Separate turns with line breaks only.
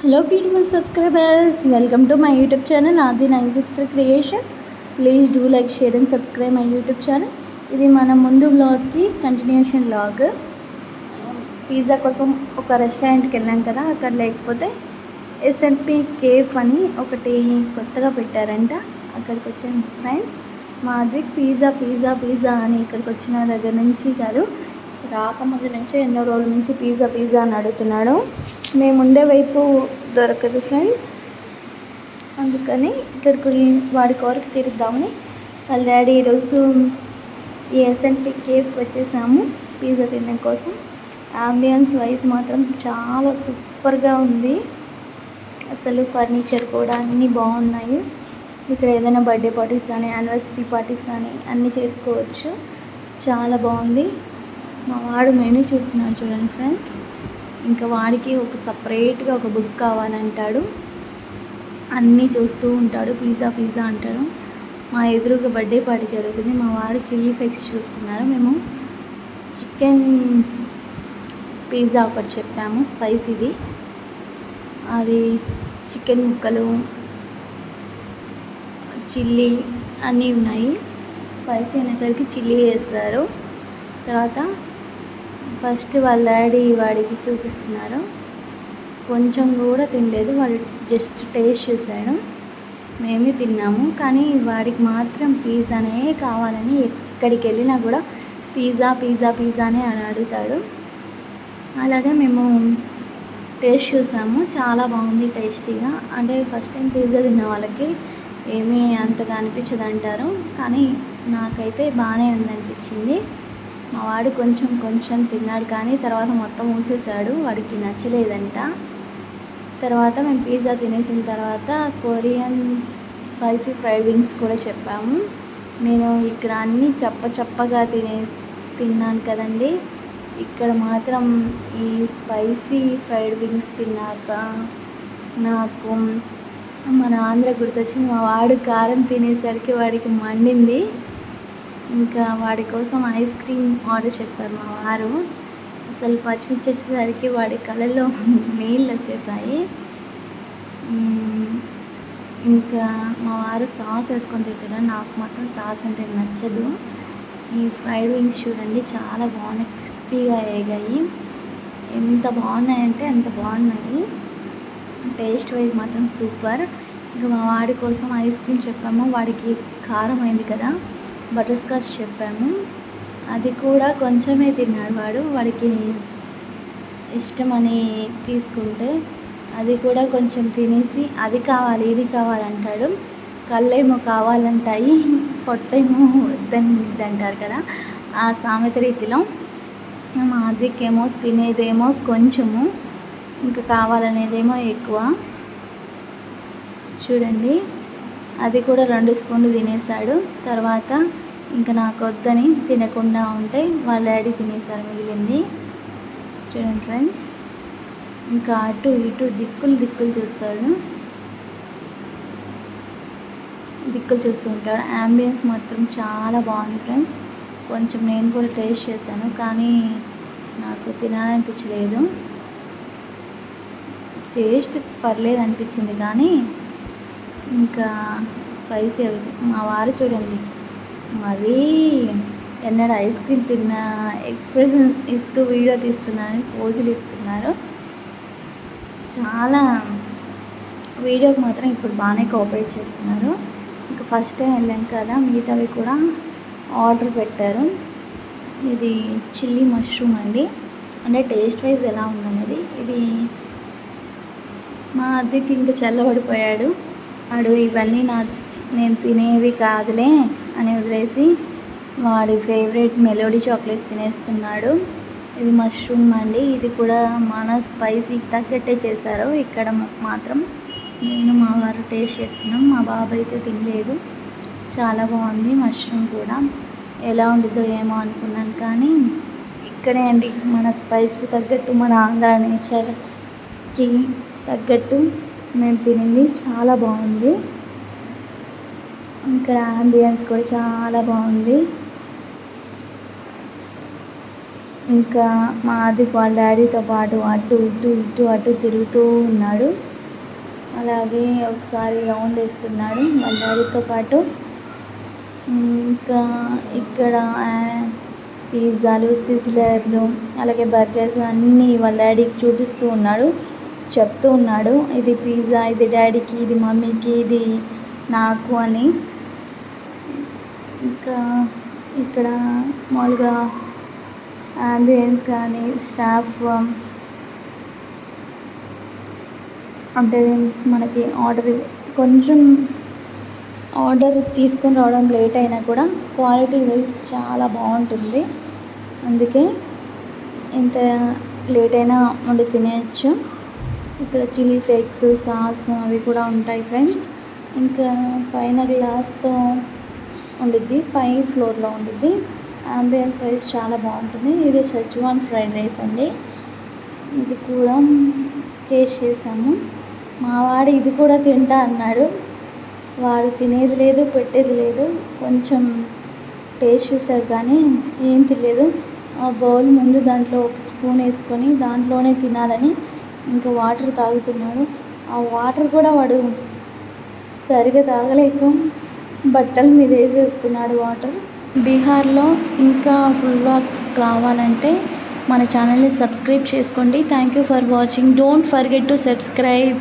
Hello beautiful subscribers, welcome to my YouTube channel Adi 963 Creations. Please do like, share and subscribe my YouTube channel. ఇది మన ముందు వ్లాగ్కి continuation vlog. Pizza కోసం ఒక రెస్టారెంట్కి వెళ్ళాం కదా, అక్కడ లేకపోతే ఎస్ఎన్పి కేఫ్ అని ఒకటి కొత్తగా పెట్టారంట. అక్కడికి వచ్చాను ఫ్రెండ్స్. మా అద్విక్ పిజ్జా పిజ్జా పిజ్జా అని ఇక్కడికి వచ్చిన దగ్గర నుంచి కాదు, రాకముందు నుంచి ఎన్నో రోజుల నుంచి పిజ్జా పిజ్జా అని అడుగుతున్నాడు. మేము ఉండే వైపు దొరకదు ఫ్రెండ్స్, అందుకని ఇక్కడికి వాడి కోరిక తీరుద్దామని వాళ్ళ డాడీ ఈరోజు ఈ ఎస్ఎన్పి కేఫ్కి వచ్చేసాము పిజ్జా తినడం కోసం. అంబియన్స్ వైజ్ మాత్రం చాలా సూపర్గా ఉంది. అసలు ఫర్నిచర్ కూడా అన్నీ బాగున్నాయి. ఇక్కడ ఏదైనా బర్త్డే పార్టీస్ కానీ యానివర్సరీ పార్టీస్ కానీ అన్నీ చేసుకోవచ్చు. చాలా బాగుంది. మా వాడు మెనూ చూస్తున్నాడు చూడండి ఫ్రెండ్స్. ఇంకా వాడికి ఒక సపరేట్గా ఒక బుక్ కావాలంటాడు, అన్నీ చూస్తూ ఉంటాడు. పిజ్జా పిజ్జా అంటాడు. మా ఎదురుగా బర్త్డే పార్టీ జరుగుతుంది. మా వారు చిల్లీ ఫ్లేక్స్ చూస్తున్నారు. మేము చికెన్ పిజ్జా ఒకటి చెప్పాము, స్పైసీది. అది చికెన్ ముక్కలు, చిల్లీ అన్నీ ఉన్నాయి. స్పైసీ అనేసరికి చిల్లీ వేస్తారు. తర్వాత ఫస్ట్ వాళ్ళ డాడీ వాడికి చూపిస్తున్నారు. కొంచెం కూడా తినలేదు, వాడు జస్ట్ టేస్ట్ చూశాడు. మేమే తిన్నాము, కానీ వాడికి మాత్రం పిజ్జానే కావాలని ఎక్కడికి వెళ్ళినా కూడా పిజ్జా పిజ్జా పిజ్జానే అని అడుగుతాడు. అలాగే మేము టేస్ట్ చూసాము, చాలా బాగుంది టేస్టీగా. అంటే ఫస్ట్ టైం పిజ్జా తిన్న వాళ్ళకి ఏమీ అంతగా అనిపించదు అంటారు, కానీ నాకైతే బాగానే ఉందనిపించింది. మా వాడు కొంచెం కొంచెం తిన్నాడు, కానీ తర్వాత మొత్తం మూసేశాడు, వాడికి నచ్చలేదంట. తర్వాత మేము పిజ్జా తినేసిన తర్వాత కొరియన్ స్పైసీ ఫ్రైడ్ వింగ్స్ కూడా చెప్పాము. నేను ఇక్కడ అన్నీ చప్పగా తిన్నాను కదండి. ఇక్కడ మాత్రం ఈ స్పైసీ ఫ్రైడ్ వింగ్స్ తిన్నాక నాకు మన ఆంధ్ర గుర్తొచ్చింది. మా వాడు కారం తినేసరికి వాడికి మండింది. ఇంకా వాడి కోసం ఐస్ క్రీమ్ ఆర్డర్ చెప్పారు మా వారు. అసలు పచ్చిమిర్చి వచ్చేసరికి వాడి కళ్ళల్లో నీళ్ళు వచ్చేసాయి. ఇంకా మా వారు సాస్ వేసుకొని తింటారు, నాకు మాత్రం సాస్ అంటే నచ్చదు. ఈ ఫ్రైడ్ వింగ్స్ చూడండి, చాలా బాగున్నాయి, క్రిస్పీగా వేగాయి. ఎంత బాగున్నాయంటే అంత బాగున్నాయి. టేస్ట్ వైజ్ మాత్రం సూపర్. ఇంకా మా వాడి కోసం ఐస్ క్రీమ్ చెప్పాము. వాడికి కారం అయింది కదా, బటర్ స్కాచ్ చెప్పాము. అది కూడా కొంచెమే తిన్నాడు వాడు. వాడికి ఇష్టమని తీసుకుంటే అది కూడా కొంచెం తినేసి అది కావాలి ఇది కావాలంటాడు. కళ్ళేమో కావాలంటాయి, పొట్టేమో వద్దంటారు కదా, ఆ సామెత రీతిలో మా అదికేమో తినేదేమో కొంచెము, ఇంకా కావాలనేదేమో ఎక్కువ. చూడండి, అది కూడా 2 స్పూన్లు తినేసాడు. తర్వాత ఇంకా నాకు వద్దని తినకుండా ఉంటే వాళ్ళ డాడీ తినేసారు మిగిలింది. చూడండి ఫ్రెండ్స్, ఇంకా అటు ఇటు దిక్కులు చూస్తూ ఉంటాడు. అంబియన్స్ మాత్రం చాలా బాగుంది ఫ్రెండ్స్. కొంచెం నేను కూడా టేస్ట్ చేశాను, కానీ నాకు తినాలనిపించలేదు. టేస్ట్ పర్లేదు అనిపించింది, కానీ ఇంకా స్పైసీ అవుతుంది. మా వారు చూడండి, మరీ ఎన్నడూ ఐస్ క్రీమ్ తిన్న ఎక్స్ప్రెషన్ ఇస్తూ వీడియో తీస్తున్నారని పోజులు ఇస్తున్నారు. చాలా వీడియోకి మాత్రం ఇప్పుడు బాగానే కోఆపరేట్ చేస్తున్నారు. ఇంకా ఫస్ట్ టైం వెళ్ళాం కదా, మిగతావి కూడా ఆర్డర్ పెట్టారు. ఇది చిల్లీ మష్రూమ్ అండి. అంటే టేస్ట్ వైజ్ ఎలా ఉందనేది. ఇది మా అద్దెకి ఇంకా చల్లబడిపోయాడు. వాడు ఇవన్నీ నేను తినేవి కాదులే అని వదిలేసి వాడి ఫేవరెట్ మెలోడీ చాక్లెట్స్ తినేస్తున్నాడు. ఇది మష్రూమ్ అండి. ఇది కూడా మన స్పైసీకి తగ్గట్టే చేశారు. ఇక్కడ మాత్రం నేను మా వారు టేస్ట్ చేస్తున్నాం. మా బాబు అయితే తినలేదు. చాలా బాగుంది మష్రూమ్ కూడా. ఎలా ఉండిద్దో ఏమో అనుకున్నాను, కానీ ఇక్కడే అండి మన స్పైస్కి తగ్గట్టు, మన ఆంధ్ర నేచర్కి తగ్గట్టు మేము తినింది. చాలా బాగుంది. ఇక్కడ అంబియన్స్ కూడా చాలా బాగుంది. ఇంకా మా ఆదిక్ వాళ్ళ డాడీతో పాటు అటు తిరుగుతూ ఉన్నాడు. అలాగే ఒకసారి రౌండ్ వేస్తున్నాడు వాళ్ళ డాడీతో పాటు. ఇంకా ఇక్కడ పిజ్జాలు, సిజ్లర్లు, అలాగే బర్గర్స్ అన్నీ వాళ్ళ డాడీకి చూపిస్తూ ఉన్నాడు, చెప్తూ ఉన్నాడు, ఇది పిజ్జా, ఇది డాడీకి, ఇది మమ్మీకి, ఇది నాకు అని. ఇంకా ఇక్కడ మామూలుగా అంబియన్స్ కానీ స్టాఫ్ అంటే మనకి కొంచెం ఆర్డర్ తీసుకొని రావడం లేట్ అయినా కూడా క్వాలిటీ వైజ్ చాలా బాగుంటుంది. అందుకే ఎంత లేట్ అయినా వండి తినేయచ్చు. ఇక్కడ చిల్లీ ఫ్లేక్స్, సాస్ అవి కూడా ఉంటాయి ఫ్రెండ్స్. ఇంకా పైన గ్లాస్తో ఉండిద్ది, పై ఫ్లోర్లో ఉండిద్ది. అంబియన్స్ వైజ్ చాలా బాగుంటుంది. ఇది షెజ్వాన్ ఫ్రైడ్ రైస్ అండి. ఇది కూడా టేస్ట్ చేసాము. మా వాడు ఇది కూడా తింటా అన్నాడు. వాడు తినేది లేదు, పెట్టేది లేదు. కొంచెం టేస్ట్ చూసాడు కానీ ఏం తినలేదు. ఆ బౌల్ ముందు దాంట్లో ఒక స్పూన్ వేసుకొని దాంట్లోనే తినాలని ఇంకా వాటర్ తాగుతున్నాడు. ఆ వాటర్ కూడా వాడు సరిగా తాగలేక బట్టల మీద వేసేసుకున్నాడు వాటర్. బీహార్లో ఇంకా ఫుల్ వ్లాగ్స్ కావాలంటే మన ఛానల్ని సబ్స్క్రైబ్ చేసుకోండి. Thank you for watching. Don't forget to subscribe.